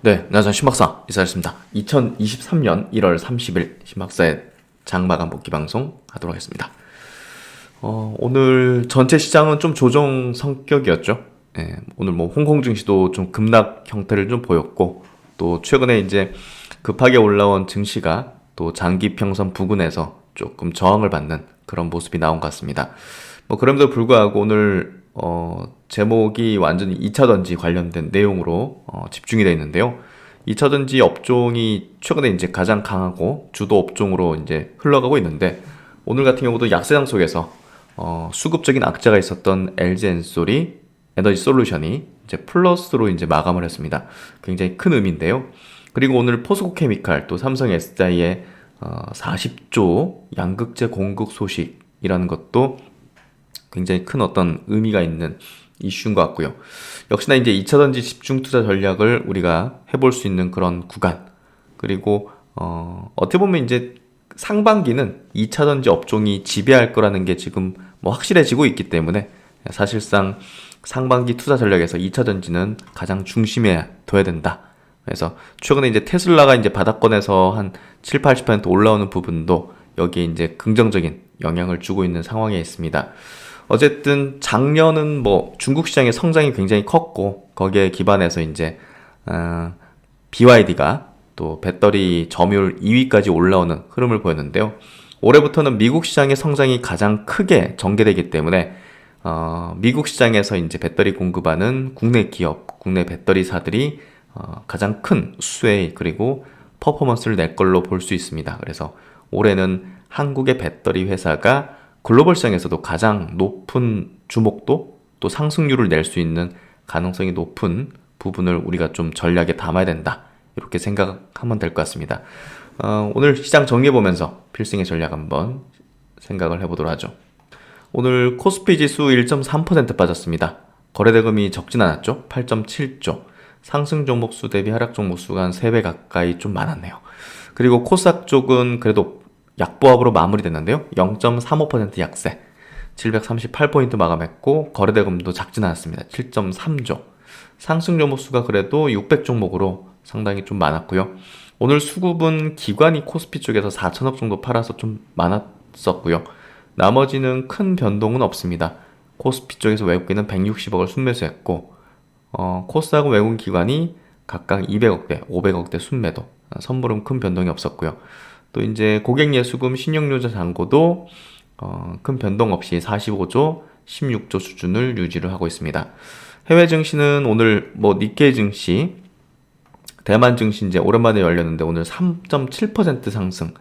네, 안녕하세요. 신박사 이사였습니다. 2023년 1월 30일 신박사의 장마감 복귀 방송 하도록 하겠습니다. 오늘 전체 시장은 좀 조정 성격이었죠. 예, 오늘 뭐 홍콩 증시도 좀 급락 형태를 좀 보였고, 또 최근에 이제 급하게 올라온 증시가 또 장기 평선 부근에서 조금 저항을 받는 그런 모습이 나온 것 같습니다. 뭐 그럼에도 불구하고 오늘 제목이 완전히 2차전지 관련된 내용으로 집중이 되어 있는데요. 2차전지 업종이 최근에 이제 가장 강하고 주도 업종으로 이제 흘러가고 있는데, 오늘 같은 경우도 약세장 속에서 수급적인 악재가 있었던 LG엔솔이 에너지 솔루션이 이제 플러스로 이제 마감을 했습니다. 굉장히 큰 의미인데요. 그리고 오늘 포스코케미칼 또 삼성 SDI의 40조 양극재 공급 소식이라는 것도 굉장히 큰 어떤 의미가 있는 이슈인 것 같고요. 역시나 이제 2차전지 집중 투자 전략을 우리가 해볼 수 있는 그런 구간. 그리고 어떻게 보면 이제 상반기는 2차전지 업종이 지배할 거라는 게 지금 뭐 확실해지고 있기 때문에, 사실상 상반기 투자 전략에서 2차전지는 가장 중심에 둬야 된다. 그래서 최근에 이제 테슬라가 이제 바닥권에서 한 7, 80% 올라오는 부분도 여기에 이제 긍정적인 영향을 주고 있는 상황에 있습니다. 어쨌든 작년은 뭐 중국 시장의 성장이 굉장히 컸고, 거기에 기반해서 이제 BYD가 또 배터리 점유율 2위까지 올라오는 흐름을 보였는데요. 올해부터는 미국 시장의 성장이 가장 크게 전개되기 때문에 미국 시장에서 이제 배터리 공급하는 국내 기업, 국내 배터리사들이 가장 큰 수혜 그리고 퍼포먼스를 낼 걸로 볼 수 있습니다. 그래서 올해는 한국의 배터리 회사가 글로벌 시장에서도 가장 높은 주목도 또 상승률을 낼 수 있는 가능성이 높은 부분을 우리가 좀 전략에 담아야 된다. 이렇게 생각하면 될 것 같습니다. 오늘 시장 정리해보면서 필승의 전략 한번 생각을 해보도록 하죠. 오늘 코스피 지수 1.3% 빠졌습니다. 거래대금이 적진 않았죠? 8.7조. 상승 종목수 대비 하락 종목수가 한 3배 가까이 좀 많았네요. 그리고 코스닥 쪽은 그래도 약보합으로 마무리됐는데요. 0.35% 약세. 738포인트 마감했고, 거래대금도 작진 않았습니다. 7.3조. 상승 종목수가 그래도 600 종목으로 상당히 좀 많았고요. 오늘 수급은 기관이 코스피 쪽에서 4천억 정도 팔아서 좀 많았었고요. 나머지는 큰 변동은 없습니다. 코스피 쪽에서 외국인은 160억을 순매수했고, 코스닥은 외국인 기관이 각각 200억대, 500억대 순매도, 선물은 큰 변동이 없었고요. 또 이제 고객 예수금, 신용융자 잔고도 큰 변동 없이 45조, 16조 수준을 유지를 하고 있습니다. 해외 증시는 오늘 뭐 니케이 증시, 대만 증시 이제 오랜만에 열렸는데 오늘 3.7% 상승.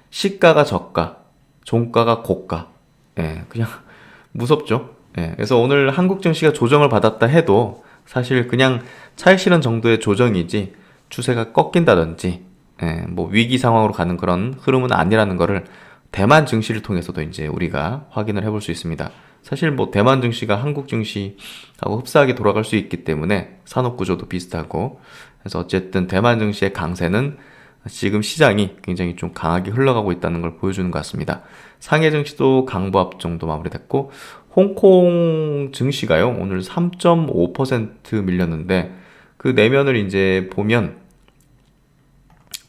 시가가 저가, 종가가 고가. 예, 그냥 무섭죠. 예, 그래서 오늘 한국 증시가 조정을 받았다 해도 사실 그냥 차익 실현 정도의 조정이지 추세가 꺾인다든지, 예, 뭐 위기 상황으로 가는 그런 흐름은 아니라는 거를 대만 증시를 통해서도 이제 우리가 확인을 해볼 수 있습니다. 사실 뭐 대만 증시가 한국 증시하고 흡사하게 돌아갈 수 있기 때문에 산업 구조도 비슷하고, 그래서 어쨌든 대만 증시의 강세는 지금 시장이 굉장히 좀 강하게 흘러가고 있다는 걸 보여주는 것 같습니다. 상해 증시도 강보합 정도 마무리됐고, 홍콩 증시가요 오늘 3.5% 밀렸는데, 그 내면을 이제 보면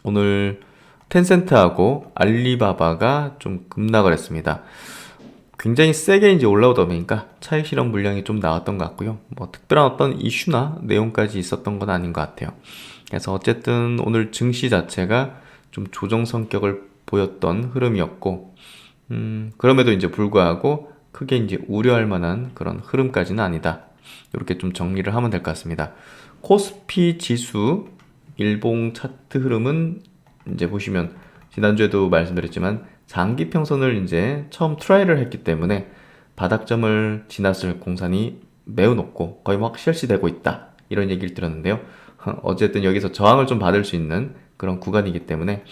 오늘 텐센트하고 알리바바가 좀 급락을 했습니다. 굉장히 세게 이제 올라오다 보니까 차익 실현 물량이 좀 나왔던 것 같고요. 뭐 특별한 어떤 이슈나 내용까지 있었던 건 아닌 것 같아요. 그래서 어쨌든 오늘 증시 자체가 좀 조정 성격을 보였던 흐름이었고, 그럼에도 이제 불구하고 크게 이제 우려할 만한 그런 흐름까지는 아니다. 이렇게 좀 정리를 하면 될 것 같습니다. 코스피 지수 일봉 차트 흐름은 이제 보시면 지난주에도 말씀드렸지만 장기 평선을 이제 처음 트라이를 했기 때문에 바닥점을 지났을 공산이 매우 높고 거의 뭐 실시되고 있다, 이런 얘기를 들었는데요. 어쨌든 여기서 저항을 좀 받을 수 있는 그런 구간이기 때문에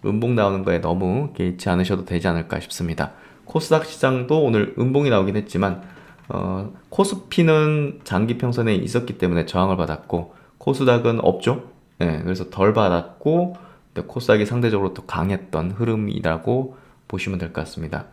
음봉 나오는 거에 너무 개의치 않으셔도 되지 않을까 싶습니다. 코스닥 시장도 오늘 음봉이 나오긴 했지만 코스피는 장기 평선에 있었기 때문에 저항을 받았고 코스닥은 없죠. 네, 그래서 덜 받았고 코스닥이 상대적으로 더 강했던 흐름이라고 보시면 될 것 같습니다.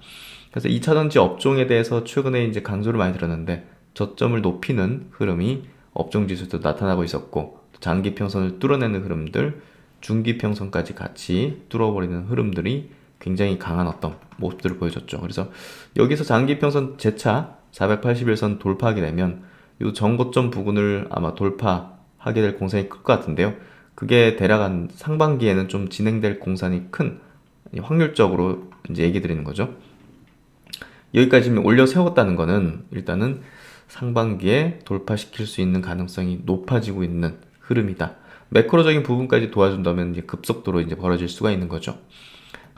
그래서 2차전지 업종에 대해서 최근에 이제 강조를 많이 들었는데 저점을 높이는 흐름이 업종 지수도 나타나고 있었고, 장기평선을 뚫어내는 흐름들, 중기평선까지 같이 뚫어버리는 흐름들이 굉장히 강한 어떤 모습들을 보여줬죠. 그래서 여기서 장기평선 재차 481선 돌파하게 되면 이 전고점 부근을 아마 돌파하게 될 공산이 클 것 같은데요. 그게 대략 한 상반기에는 좀 진행될 공산이 큰, 확률적으로 이제 얘기 드리는 거죠. 여기까지 올려 세웠다는 거는 일단은 상반기에 돌파시킬 수 있는 가능성이 높아지고 있는 흐름이다. 매크로적인 부분까지 도와준다면 이제 급속도로 이제 벌어질 수가 있는 거죠.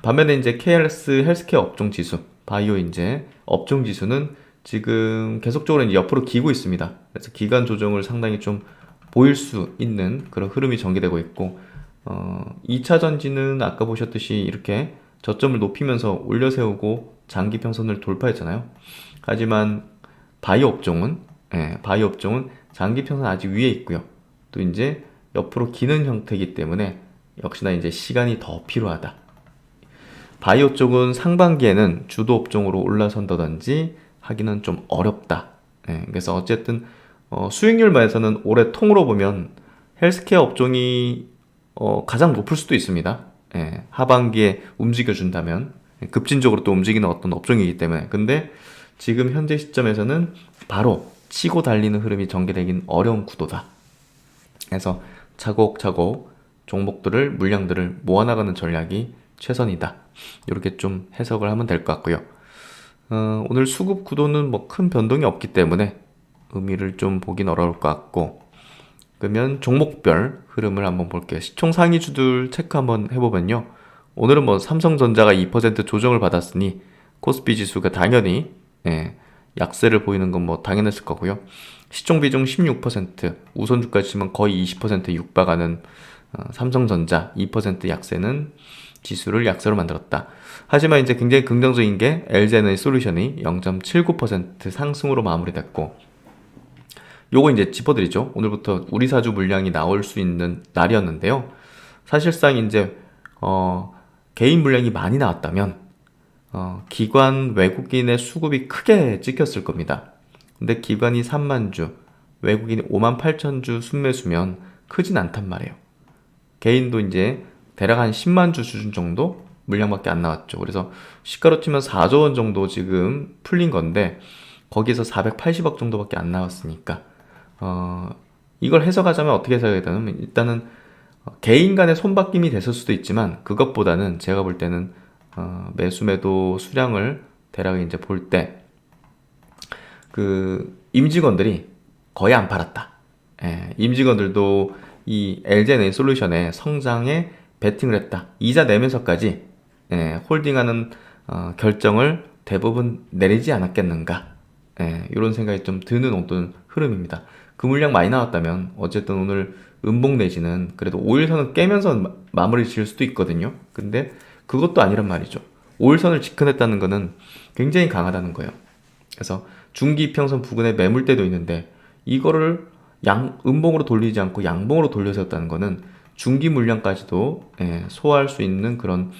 반면에 이제 KLS 헬스케어 업종 지수, 바이오 이제 업종 지수는 지금 계속적으로 이제 옆으로 기고 있습니다. 그래서 기간 조정을 상당히 좀 보일 수 있는 그런 흐름이 전개되고 있고, 2차 전지는 아까 보셨듯이 이렇게 저점을 높이면서 올려 세우고 장기 평선을 돌파했잖아요. 하지만 바이오 업종은, 바이오 업종은 장기 평선 아직 위에 있고요. 또 이제 옆으로 기는 형태이기 때문에 역시나 이제 시간이 더 필요하다. 바이오 쪽은 상반기에는 주도 업종으로 올라선다든지 하기는 좀 어렵다. 그래서 어쨌든 수익률 면에서는 올해 통으로 보면 헬스케어 업종이 가장 높을 수도 있습니다. 하반기에 움직여준다면 급진적으로 또 움직이는 어떤 업종이기 때문에. 근데 지금 현재 시점에서는 바로 치고 달리는 흐름이 전개되긴 어려운 구도다. 그래서 차곡차곡 종목들을, 물량들을 모아나가는 전략이 최선이다. 이렇게 좀 해석을 하면 될 것 같고요. 오늘 수급 구도는 뭐 큰 변동이 없기 때문에 의미를 좀 보긴 어려울 것 같고, 그러면 종목별 흐름을 한번 볼게요. 시총 상위주들 체크 한번 해보면요. 오늘은 뭐 삼성전자가 2% 조정을 받았으니 코스피 지수가 당연히 약세를 보이는 건 뭐 당연했을 거고요. 시총 비중 16%, 우선주까지 치면 거의 20% 육박하는 삼성전자 2% 약세는 지수를 약세로 만들었다. 하지만 이제 굉장히 긍정적인 게 LG에너지 솔루션이 0.79% 상승으로 마무리됐고, 요거 이제 짚어드리죠. 오늘부터 우리 사주 물량이 나올 수 있는 날이었는데요. 사실상 이제 개인 물량이 많이 나왔다면 기관 외국인의 수급이 크게 찍혔을 겁니다. 근데 기관이 3만 주, 외국인이 5만 8천 주 순매수면 크진 않단 말이에요. 개인도 이제 대략 한 10만 주 수준 정도 물량밖에 안 나왔죠. 그래서 시가로 치면 4조 원 정도 지금 풀린 건데 거기서 480억 정도밖에 안 나왔으니까 이걸 해석하자면 어떻게 해석해야 되냐면, 일단은 개인 간의 손바뀜이 됐을 수도 있지만 그것보다는 제가 볼 때는 매수 매도 수량을 대략 이제 볼 때 그 임직원들이 거의 안 팔았다. 임직원들도 이 LG에너지 솔루션의 성장에 베팅을 했다. 이자 내면서까지 홀딩하는 결정을 대부분 내리지 않았겠는가. 이런 생각이 좀 드는 어떤 흐름입니다. 그 물량 많이 나왔다면 어쨌든 오늘 음봉 내지는 그래도 5일선은 깨면서 마무리 지을 수도 있거든요. 근데 그것도 아니란 말이죠. 5일선을 직근했다는 거는 굉장히 강하다는 거예요. 그래서 중기평선 부근에 매물대도 있는데 이거를 음봉으로 돌리지 않고 양봉으로 돌려세웠다는 거는 중기 물량까지도 소화할 수 있는 그런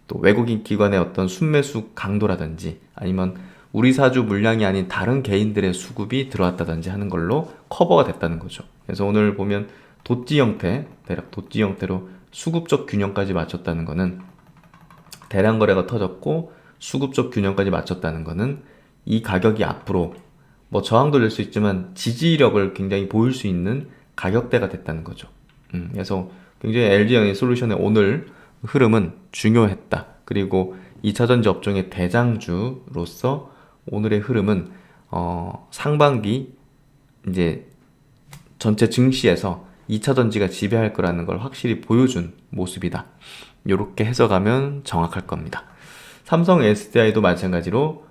또 외국인 기관의 어떤 순매수 강도라든지 아니면 우리 사주 물량이 아닌 다른 개인들의 수급이 들어왔다든지 하는 걸로 커버가 됐다는 거죠. 그래서 오늘 보면 도지 형태, 대략 도지 형태로 수급적 균형까지 맞췄다는 거는, 대량 거래가 터졌고 수급적 균형까지 맞췄다는 거는 이 가격이 앞으로 뭐 저항도 될 수 있지만 지지력을 굉장히 보일 수 있는 가격대가 됐다는 거죠. 그래서 굉장히 LG에너지 솔루션의 오늘 흐름은 중요했다. 그리고 2차전지 업종의 대장주로서 오늘의 흐름은 상반기 이제 전체 증시에서 2차전지가 지배할 거라는 걸 확실히 보여준 모습이다. 이렇게 해석하면 정확할 겁니다. 삼성 SDI도 마찬가지로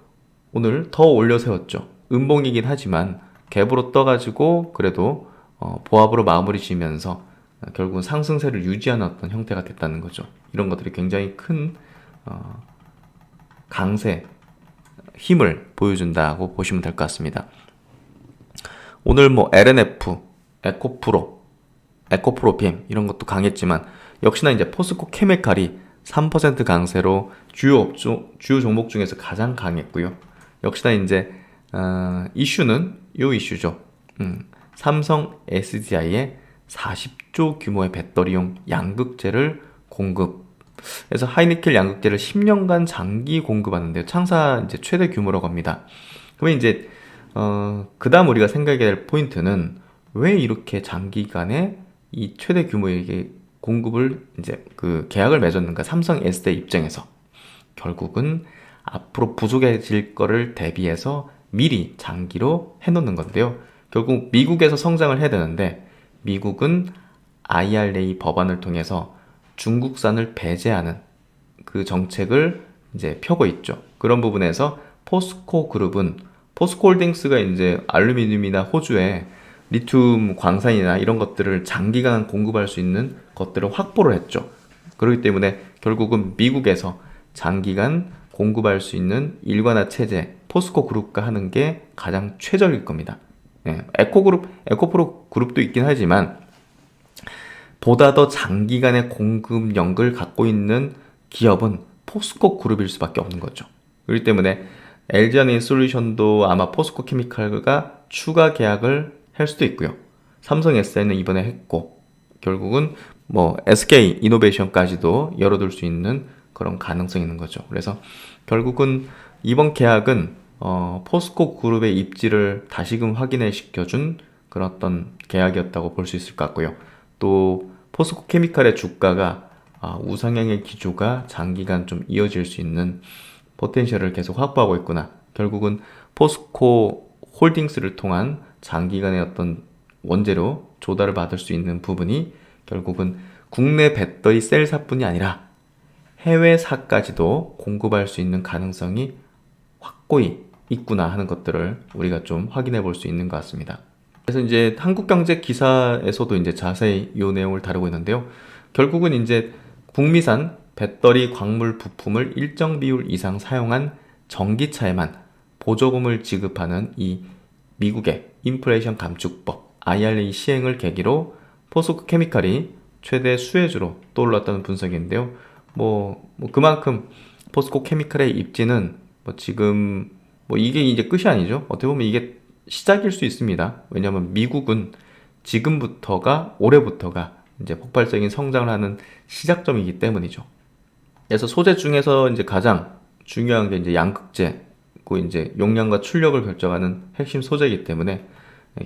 오늘 더 올려 세웠죠. 음봉이긴 하지만 갭으로 떠가지고 그래도 보합으로 마무리 지으면서 결국은 상승세를 유지하는 어떤 형태가 됐다는 거죠. 이런 것들이 굉장히 큰 강세, 힘을 보여준다고 보시면 될 것 같습니다. 오늘 뭐 LNF, 에코프로빔 이런 것도 강했지만 역시나 이제 포스코 케미칼이 3% 강세로 주요 종목 중에서 가장 강했고요. 역시나 이제 이슈는 요 이슈죠. 삼성 SDI의 40조 규모의 배터리용 양극재를 공급해서 하이니켈 양극재를 10년간 장기 공급하는데요. 창사 이제 최대 규모라고 합니다. 그러면 이제 그다음 우리가 생각해야 될 포인트는 왜 이렇게 장기간에 이 최대 규모의 이게 공급을 이제 그 계약을 맺었는가? 삼성 S대 입장에서 결국은 앞으로 부족해질 거를 대비해서 미리 장기로 해놓는 건데요. 결국 미국에서 성장을 해야 되는데 미국은 IRA 법안을 통해서 중국산을 배제하는 그 정책을 이제 펴고 있죠. 그런 부분에서 포스코 그룹은 포스코 홀딩스가 이제 알루미늄이나 호주에 리튬 광산이나 이런 것들을 장기간 공급할 수 있는 것들을 확보를 했죠. 그렇기 때문에 결국은 미국에서 장기간 공급할 수 있는 일관화 체제 포스코 그룹과 하는 게 가장 최적일 겁니다. 예, 에코프로 그룹도 있긴 하지만 보다 더 장기간의 공급력을 갖고 있는 기업은 포스코 그룹일 수밖에 없는 거죠. 그렇기 때문에 LG화학sol루션도 아마 포스코 케미칼과 추가 계약을 할 수도 있고요. 삼성 SDI는 이번에 했고 결국은 뭐 SK 이노베이션까지도 열어둘 수 있는 그런 가능성이 있는 거죠. 그래서 결국은 이번 계약은 포스코 그룹의 입지를 다시금 확인해 시켜준 그런 어떤 계약이었다고 볼 수 있을 것 같고요. 또 포스코 케미칼의 주가가 우상향의 기조가 장기간 좀 이어질 수 있는 포텐셜을 계속 확보하고 있구나. 결국은 포스코 홀딩스를 통한 장기간의 어떤 원재료 조달을 받을 수 있는 부분이 결국은 국내 배터리 셀사뿐이 아니라 해외사까지도 공급할 수 있는 가능성이 확고히 있구나 하는 것들을 우리가 좀 확인해 볼 수 있는 것 같습니다. 그래서 이제 한국경제 기사에서도 이제 자세히 이 내용을 다루고 있는데요. 결국은 이제 북미산 배터리 광물 부품을 일정 비율 이상 사용한 전기차에만 보조금을 지급하는 이 미국의 인플레이션 감축법 IRA 시행을 계기로 포스코 케미칼이 최대 수혜주로 떠올랐다는 분석인데요. 그만큼 포스코 케미칼의 입지는 지금 이게 이제 끝이 아니죠. 어떻게 보면 이게 시작일 수 있습니다. 왜냐하면 미국은 지금부터가 올해부터가 이제 폭발적인 성장을 하는 시작점이기 때문이죠. 그래서 소재 중에서 이제 가장 중요한 게 이제 양극재, 그 이제 용량과 출력을 결정하는 핵심 소재이기 때문에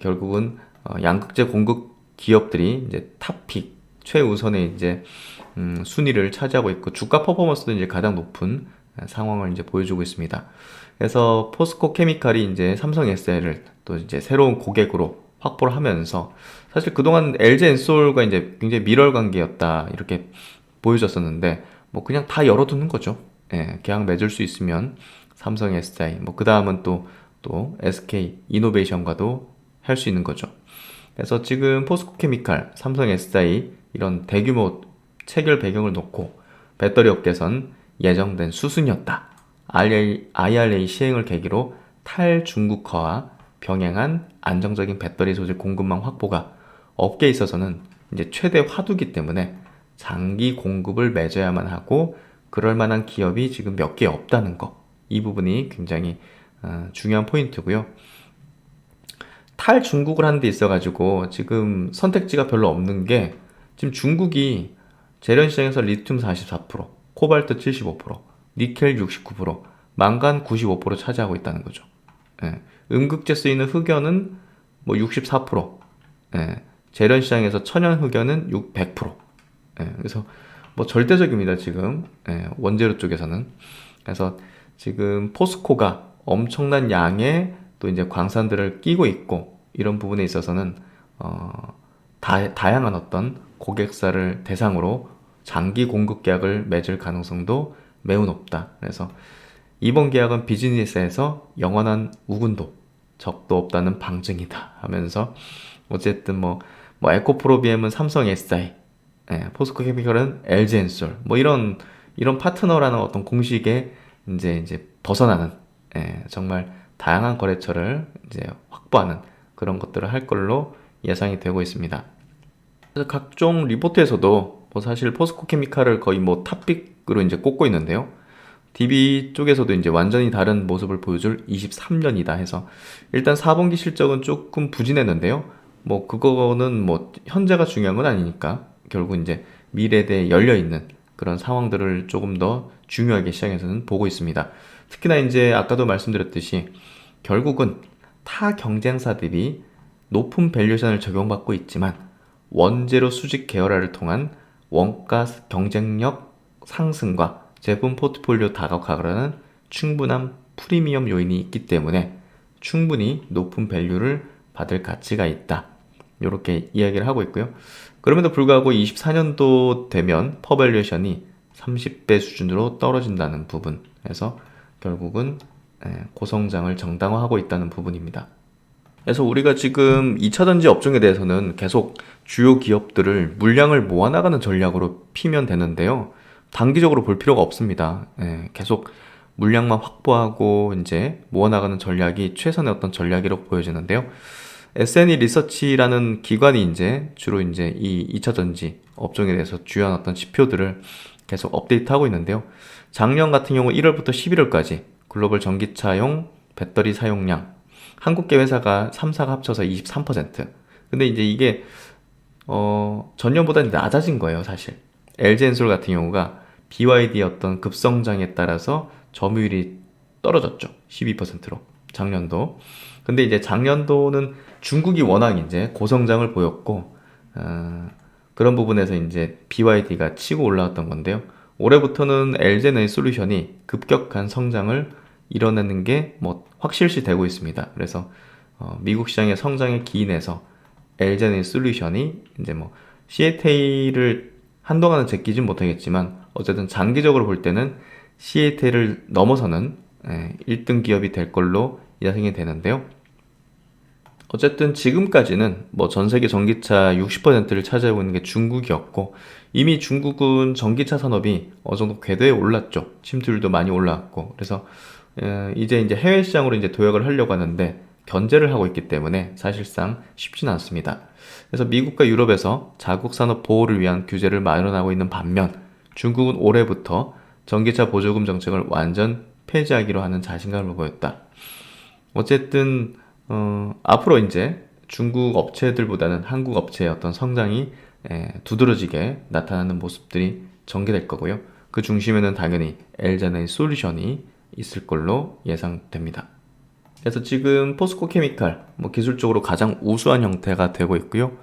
결국은 양극재 공급 기업들이 이제 탑픽 최우선의 이제 순위를 차지하고 있고 주가 퍼포먼스도 이제 가장 높은 상황을 이제 보여주고 있습니다. 그래서 포스코 케미칼이 이제 삼성 SL을 또 이제 새로운 고객으로 확보를 하면서 사실 그동안 LG 엔솔과 이제 굉장히 밀월 관계였다 이렇게 보여졌었는데 그냥 다 열어두는 거죠. 예, 계약 맺을 수 있으면 삼성 SDI 그 다음은 또 SK 이노베이션과도 할 수 있는 거죠. 그래서 지금 포스코 케미칼, 삼성 SDI 이런 대규모 체결 배경을 놓고 배터리 업계선 예정된 수순이었다. IRA 시행을 계기로 탈중국화와 병행한 안정적인 배터리 소재 공급망 확보가 업계에 있어서는 이제 최대 화두기 때문에 장기 공급을 맺어야만 하고 그럴 만한 기업이 지금 몇 개 없다는 거. 이 부분이 굉장히 중요한 포인트고요. 탈중국을 하는 데 있어가지고 지금 선택지가 별로 없는 게 지금 중국이 재련 시장에서 리튬 44%, 코발트 75%, 니켈 69%, 망간 95% 차지하고 있다는 거죠. 예. 음극재 쓰이는 흑연은 64%, 예. 재련 시장에서 천연 흑연은 100%. 예. 그래서 절대적입니다, 지금. 예. 원재료 쪽에서는. 그래서 지금 포스코가 엄청난 양의 또 이제 광산들을 끼고 있고 이런 부분에 있어서는 다양한 어떤 고객사를 대상으로 장기 공급 계약을 맺을 가능성도 매우 높다. 그래서 이번 계약은 비즈니스에서 영원한 우군도 적도 없다는 방증이다 하면서 어쨌든 에코프로비엠은 삼성 SDI, 포스코 케미칼은 LG 엔솔 이런 파트너라는 어떤 공식에 이제 벗어나는 정말 다양한 거래처를 이제 확보하는 그런 것들을 할 걸로 예상이 되고 있습니다. 그래서 각종 리포트에서도 사실 포스코 케미칼을 거의 탑픽으로 이제 꼽고 있는데요. DB 쪽에서도 이제 완전히 다른 모습을 보여줄 23년이다 해서 일단 4분기 실적은 조금 부진했는데요. 뭐 그거는 뭐 현재가 중요한 건 아니니까 결국 이제 미래에 대해 열려 있는 그런 상황들을 조금 더 중요하게 시장에서는 보고 있습니다. 특히나 이제 아까도 말씀드렸듯이 결국은 타 경쟁사들이 높은 밸류션을 적용받고 있지만 원재료 수직 계열화를 통한 원가 경쟁력 상승과 제품 포트폴리오 다각화라는 충분한 프리미엄 요인이 있기 때문에 충분히 높은 밸류를 받을 가치가 있다. 이렇게 이야기를 하고 있고요. 그럼에도 불구하고 24년도 되면 퍼밸류에이션이 30배 수준으로 떨어진다는 부분에서 결국은 고성장을 정당화하고 있다는 부분입니다. 그래서 우리가 지금 2차전지 업종에 대해서는 계속 주요 기업들을 물량을 모아나가는 전략으로 피면 되는데요. 단기적으로 볼 필요가 없습니다. 계속 물량만 확보하고 이제 모아나가는 전략이 최선의 어떤 전략이라고 보여지는데요. S&E 리서치라는 기관이 이제 주로 이제 이 2차전지 업종에 대해서 주요한 어떤 지표들을 계속 업데이트하고 있는데요. 작년 같은 경우 1월부터 11월까지 글로벌 전기차용 배터리 사용량 한국계 회사가 3사가 합쳐서 23%. 근데 이제 이게 전년보다 낮아진 거예요, 사실. LG엔솔 같은 경우가 BYD의 어떤 급성장에 따라서 점유율이 떨어졌죠. 12%로. 작년도. 근데 이제 작년도는 중국이 워낙 이제 고성장을 보였고, 그런 부분에서 이제 BYD가 치고 올라왔던 건데요. 올해부터는 LG에너지 솔루션이 급격한 성장을 이뤄내는 게 뭐 확실시 되고 있습니다. 그래서 미국 시장의 성장에 기인해서 LG에너지 솔루션이 이제 뭐 CAT를 한동안은 제끼진 못하겠지만 어쨌든 장기적으로 볼 때는 CAT를 넘어서는 1등 기업이 될 걸로 예상이 되는데요. 어쨌든 지금까지는 뭐 전 세계 전기차 60%를 차지하고 있는 게 중국이었고 이미 중국은 전기차 산업이 어느 정도 궤도에 올랐죠. 침투율도 많이 올라왔고 그래서 이제 해외 시장으로 이제 도약을 하려고 하는데 견제를 하고 있기 때문에 사실상 쉽지는 않습니다. 그래서 미국과 유럽에서 자국 산업 보호를 위한 규제를 마련하고 있는 반면 중국은 올해부터 전기차 보조금 정책을 완전 폐지하기로 하는 자신감을 보였다. 어쨌든 앞으로 이제 중국 업체들보다는 한국 업체의 어떤 성장이 두드러지게 나타나는 모습들이 전개될 거고요. 그 중심에는 당연히 LG에너지 솔루션이 있을 걸로 예상됩니다. 그래서 지금 포스코 케미칼 뭐 기술적으로 가장 우수한 형태가 되고 있고요.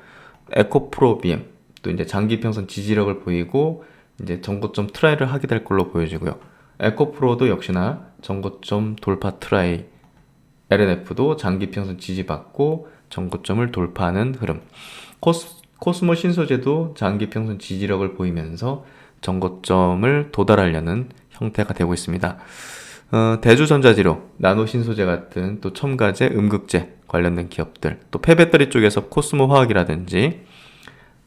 에코프로 BM 또 이제 장기 평선 지지력을 보이고 이제 전고점 트라이를 하게 될 걸로 보여지고요. 에코프로도 역시나 전고점 돌파 트라이, LNF도 장기 평선 지지받고 전고점을 돌파하는 흐름. 코스모 신소재도 장기 평선 지지력을 보이면서 전고점을 도달하려는 형태가 되고 있습니다. 대주전자재료, 나노신소재 같은 또 첨가제, 음극재 관련된 기업들, 또 폐배터리 쪽에서 코스모 화학이라든지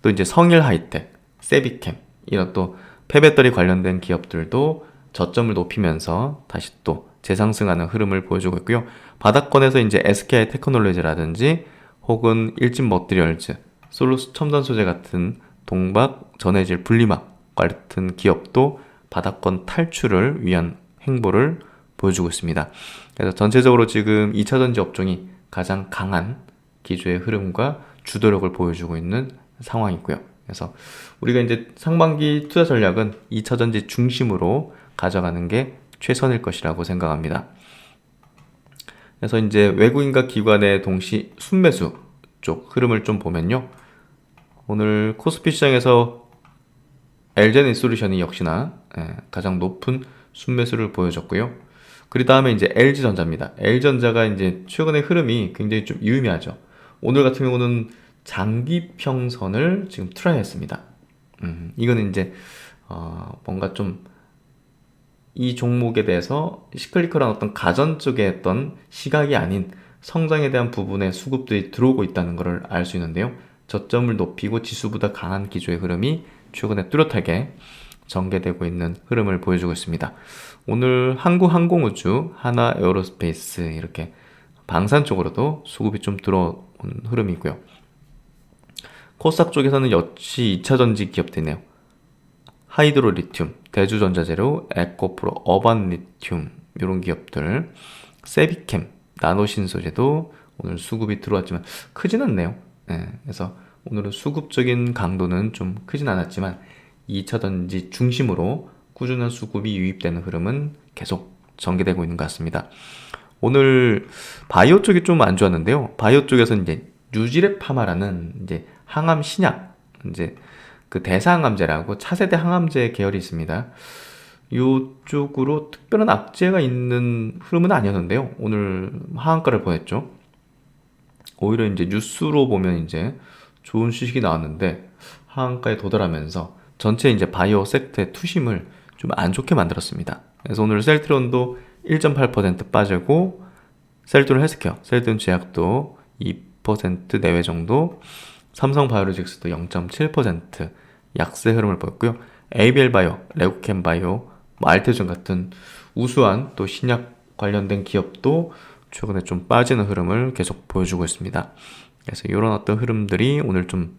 또 이제 성일 하이텍, 세비캠 이런 또 폐배터리 관련된 기업들도 저점을 높이면서 다시 또 재상승하는 흐름을 보여주고 있고요. 바닥권에서 이제 SKI 테크놀로지라든지 혹은 일진 머티리얼즈, 솔루스 첨단 소재 같은 동박, 전해질, 분리막 같은 기업도 바닥권 탈출을 위한 행보를 보여주고 있습니다. 그래서 전체적으로 지금 2차전지 업종이 가장 강한 기조의 흐름과 주도력을 보여주고 있는 상황이고요. 그래서 우리가 이제 상반기 투자 전략은 2차전지 중심으로 가져가는 게 최선일 것이라고 생각합니다. 그래서 이제 외국인과 기관의 동시 순매수 쪽 흐름을 좀 보면요. 오늘 코스피 시장에서 LG에너지 솔루션이 역시나 가장 높은 순매수를 보여줬고요. 그 다음에 이제 LG전자입니다. LG전자가 이제 최근의 흐름이 굉장히 좀 유의미하죠. 오늘 같은 경우는 장기 평선을 지금 트라이 했습니다. 이거는 이제 뭔가 좀 이 종목에 대해서 시클리컬한 어떤 가전 쪽의 어떤 시각이 아닌 성장에 대한 부분에 수급들이 들어오고 있다는 것을 알 수 있는데요. 저점을 높이고 지수보다 강한 기조의 흐름이 최근에 뚜렷하게 전개되고 있는 흐름을 보여주고 있습니다. 오늘 한국항공우주, 하나에어로스페이스 이렇게 방산 쪽으로도 수급이 좀 들어온 흐름이고요. 코스닥 쪽에서는 역시 2차전지 기업들이네요. 하이드로 리튬, 대주전자재료, 에코프로, 어반리튬 이런 기업들, 세비캠, 나노신소재도 오늘 수급이 들어왔지만 크진 않네요. 그래서 오늘은 수급적인 강도는 좀 크진 않았지만 2차전지 중심으로 꾸준한 수급이 유입되는 흐름은 계속 전개되고 있는 것 같습니다. 오늘 바이오 쪽이 좀 안 좋았는데요. 바이오 쪽에서 이제 뉴지레파마라는 이제 항암 신약, 이제 그 대사항암제라고 차세대 항암제 계열이 있습니다. 이쪽으로 특별한 악재가 있는 흐름은 아니었는데요. 오늘 하한가를 보였죠. 오히려 이제 뉴스로 보면 이제 좋은 소식이 나왔는데 하한가에 도달하면서 전체 이제 바이오 섹터의 투심을 좀 안 좋게 만들었습니다. 그래서 오늘 셀트론도 1.8% 빠지고 셀트론 헬스케어, 셀트론 제약도 2% 내외 정도, 삼성바이오로직스도 0.7% 약세 흐름을 보였고요. ABL 바이오, 레고캠 바이오, 알테준 같은 우수한 또 신약 관련된 기업도 최근에 좀 빠지는 흐름을 계속 보여주고 있습니다. 그래서 이런 어떤 흐름들이 오늘 좀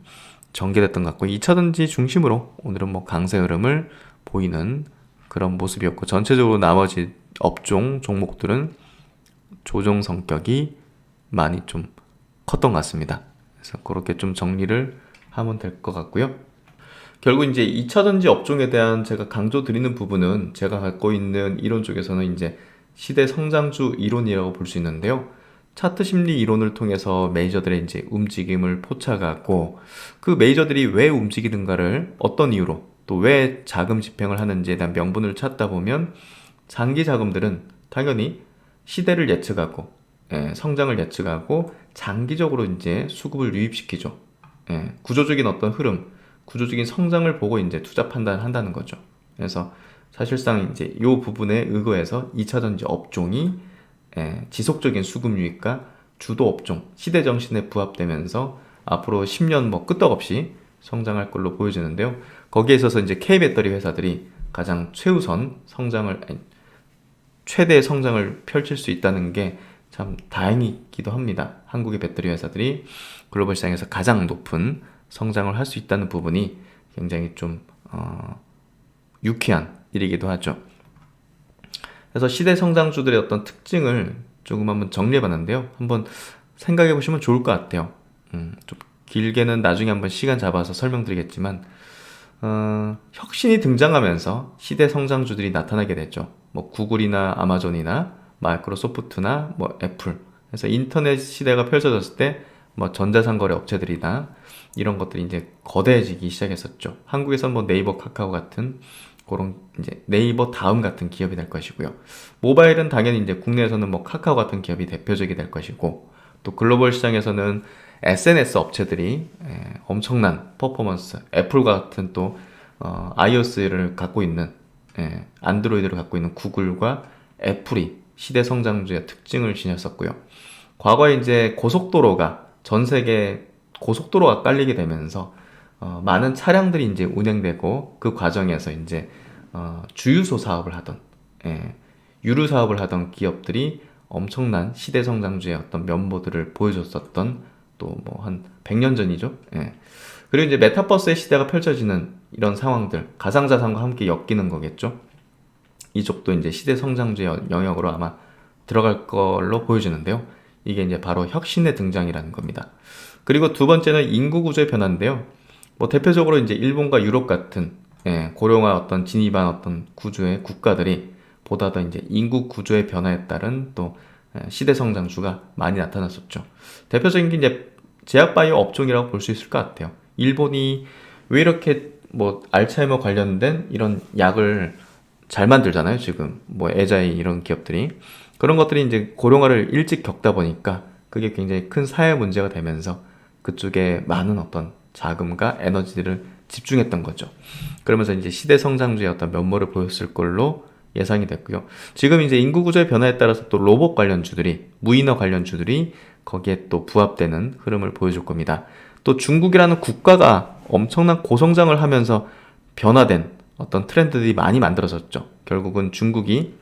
전개됐던 것 같고 2차전지 중심으로 오늘은 뭐 강세 흐름을 보이는 그런 모습이었고 전체적으로 나머지 업종 종목들은 조정 성격이 많이 좀 컸던 것 같습니다. 그래서 그렇게 좀 정리를 하면 될 것 같고요. 결국 이제 2차전지 업종에 대한 제가 강조 드리는 부분은 제가 갖고 있는 이론 쪽에서는 이제 시대 성장주 이론이라고 볼 수 있는데요. 차트 심리 이론을 통해서 메이저들의 이제 움직임을 포착하고 그 메이저들이 왜 움직이는가를 어떤 이유로 또 왜 자금 집행을 하는지에 대한 명분을 찾다 보면 장기 자금들은 당연히 시대를 예측하고 성장을 예측하고 장기적으로 이제 수급을 유입시키죠. 구조적인 어떤 흐름, 구조적인 성장을 보고 이제 투자 판단을 한다는 거죠. 그래서 사실상 이제 이 부분에 의거해서 2차전지 업종이 지속적인 수급 유입과 주도 업종, 시대 정신에 부합되면서 앞으로 10년 뭐 끄떡없이 성장할 걸로 보여지는데요. 거기에 있어서 이제 K배터리 회사들이 가장 최우선 성장을, 최대 성장을 펼칠 수 있다는 게 참 다행이기도 합니다. 한국의 배터리 회사들이 글로벌 시장에서 가장 높은 성장을 할 수 있다는 부분이 굉장히 좀 유쾌한 일이기도 하죠. 그래서 시대 성장주들의 어떤 특징을 조금 한번 정리해 봤는데요. 한번 생각해 보시면 좋을 것 같아요. 좀 길게는 나중에 한번 시간 잡아서 설명드리겠지만 혁신이 등장하면서 시대 성장주들이 나타나게 됐죠. 뭐 구글이나 아마존이나 마이크로소프트나 뭐 애플. 그래서 인터넷 시대가 펼쳐졌을 때 뭐 전자상거래 업체들이나 이런 것들이 이제 거대해지기 시작했었죠. 한국에서는 뭐 네이버, 카카오 같은 그런 이제 네이버 다음 같은 기업이 될 것이고요. 모바일은 당연히 이제 국내에서는 뭐 카카오 같은 기업이 대표적이 될 것이고 또 글로벌 시장에서는 SNS 업체들이 엄청난 퍼포먼스, 애플 같은 또 iOS를 갖고 있는 안드로이드를 갖고 있는 구글과 애플이 시대 성장주의 특징을 지녔었고요. 과거에 이제 고속도로가 전 세계 고속도로가 깔리게 되면서 많은 차량들이 이제 운행되고 그 과정에서 이제 주유소 사업을 하던 유류 사업을 하던 기업들이 엄청난 시대 성장주의 어떤 면모들을 보여줬었던 또 뭐 한 100년 전이죠. 그리고 이제 메타버스의 시대가 펼쳐지는 이런 상황들 가상자산과 함께 엮이는 거겠죠. 이쪽도 이제 시대 성장주의 영역으로 아마 들어갈 걸로 보여지는데요. 이게 이제 바로 혁신의 등장이라는 겁니다. 그리고 두 번째는 인구 구조의 변화인데요. 뭐 대표적으로 이제 일본과 유럽 같은 고령화 어떤 진입한 어떤 구조의 국가들이 보다 더 이제 인구 구조의 변화에 따른 또 시대 성장주가 많이 나타났었죠. 대표적인 게 이제 제약바이오 업종이라고 볼 수 있을 것 같아요. 일본이 왜 이렇게 뭐 알츠하이머 관련된 이런 약을 잘 만들잖아요, 지금. 뭐 에자이 이런 기업들이. 그런 것들이 이제 고령화를 일찍 겪다 보니까 그게 굉장히 큰 사회 문제가 되면서 그쪽에 많은 어떤 자금과 에너지를 집중했던 거죠. 그러면서 이제 시대 성장주의 어떤 면모를 보였을 걸로 예상이 됐고요. 지금 이제 인구 구조의 변화에 따라서 또 로봇 관련주들이, 무인화 관련주들이 거기에 또 부합되는 흐름을 보여줄 겁니다. 또 중국이라는 국가가 엄청난 고성장을 하면서 변화된 어떤 트렌드들이 많이 만들어졌죠. 결국은 중국이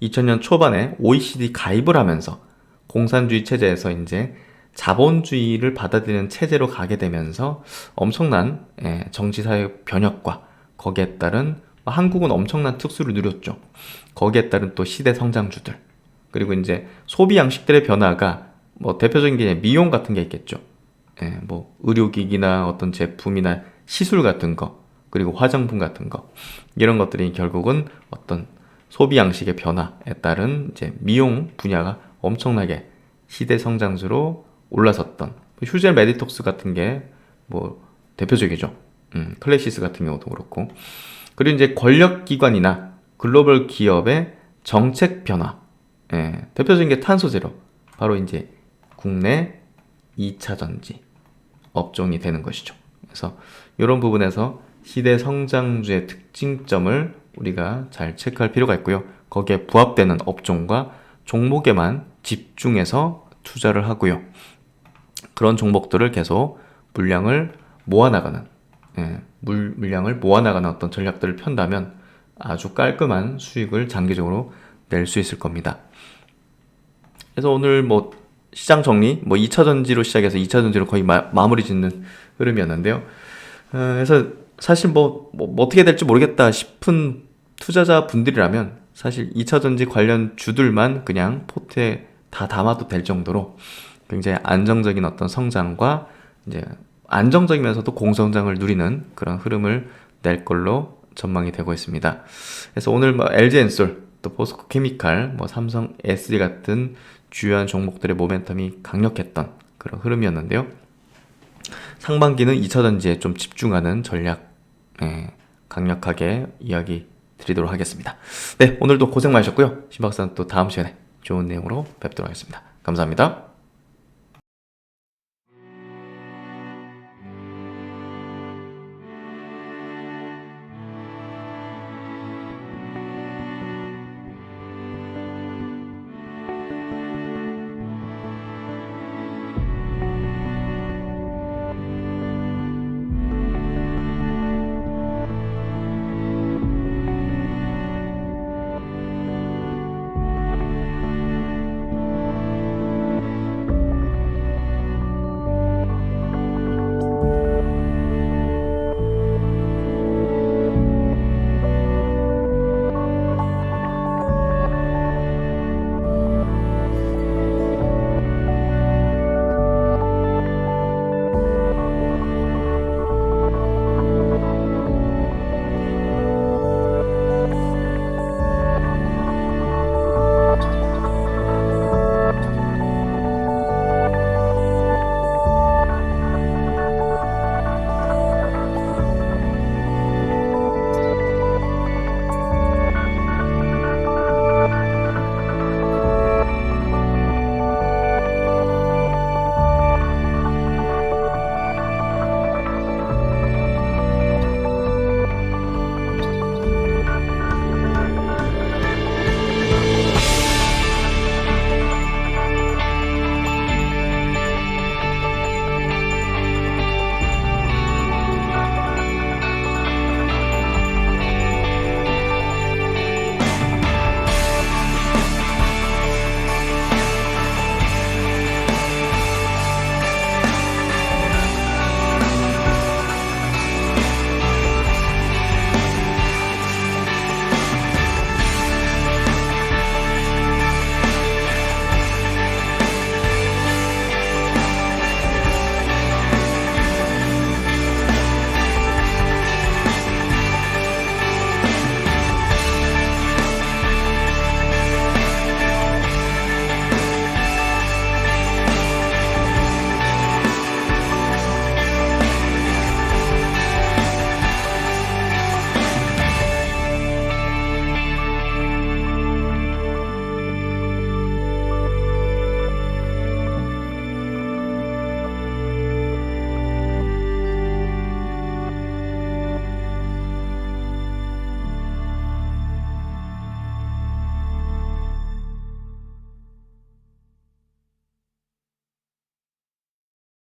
2000년 초반에 OECD 가입을 하면서 공산주의 체제에서 이제 자본주의를 받아들이는 체제로 가게 되면서 엄청난 정치사회 변혁과 거기에 따른 한국은 엄청난 특수를 누렸죠. 거기에 따른 또 시대 성장주들 그리고 이제 소비 양식들의 변화가 뭐 대표적인 게 미용 같은 게 있겠죠. 뭐 의료기기나 어떤 제품이나 시술 같은 거, 그리고 화장품 같은 거, 이런 것들이 결국은 어떤 소비 양식의 변화에 따른 이제 미용 분야가 엄청나게 시대 성장주로 올라섰던 휴젤 메디톡스 같은 게 뭐 대표적이죠. 클래시스 같은 경우도 그렇고. 그리고 이제 권력기관이나 글로벌 기업의 정책 변화, 대표적인 게 탄소 제로, 바로 이제 국내 2차 전지 업종이 되는 것이죠. 그래서 이런 부분에서 시대 성장주의 특징점을 우리가 잘 체크할 필요가 있고요. 거기에 부합되는 업종과 종목에만 집중해서 투자를 하고요. 그런 종목들을 계속 물량을 모아나가는, 물량을 모아나가는 어떤 전략들을 편다면 아주 깔끔한 수익을 장기적으로 낼 수 있을 겁니다. 그래서 오늘 뭐 시장 정리, 뭐 2차 전지로 시작해서 2차 전지로 거의 마무리 짓는 흐름이었는데요. 그래서 사실 뭐 어떻게 될지 모르겠다 싶은 투자자 분들이라면 사실 2차 전지 관련 주들만 그냥 포트에 다 담아도 될 정도로 굉장히 안정적인 어떤 성장과 이제 안정적이면서도 공성장을 누리는 그런 흐름을 낼 걸로 전망이 되고 있습니다. 그래서 오늘 뭐 LG엔솔, 또 포스코 케미칼, 뭐 삼성 SD 같은 주요한 종목들의 모멘텀이 강력했던 그런 흐름이었는데요. 상반기는 2차 전지에 좀 집중하는 전략, 강력하게 이야기 드리도록 하겠습니다. 네, 오늘도 고생 많으셨고요. 신 박사는 또 다음 시간에 좋은 내용으로 뵙도록 하겠습니다. 감사합니다.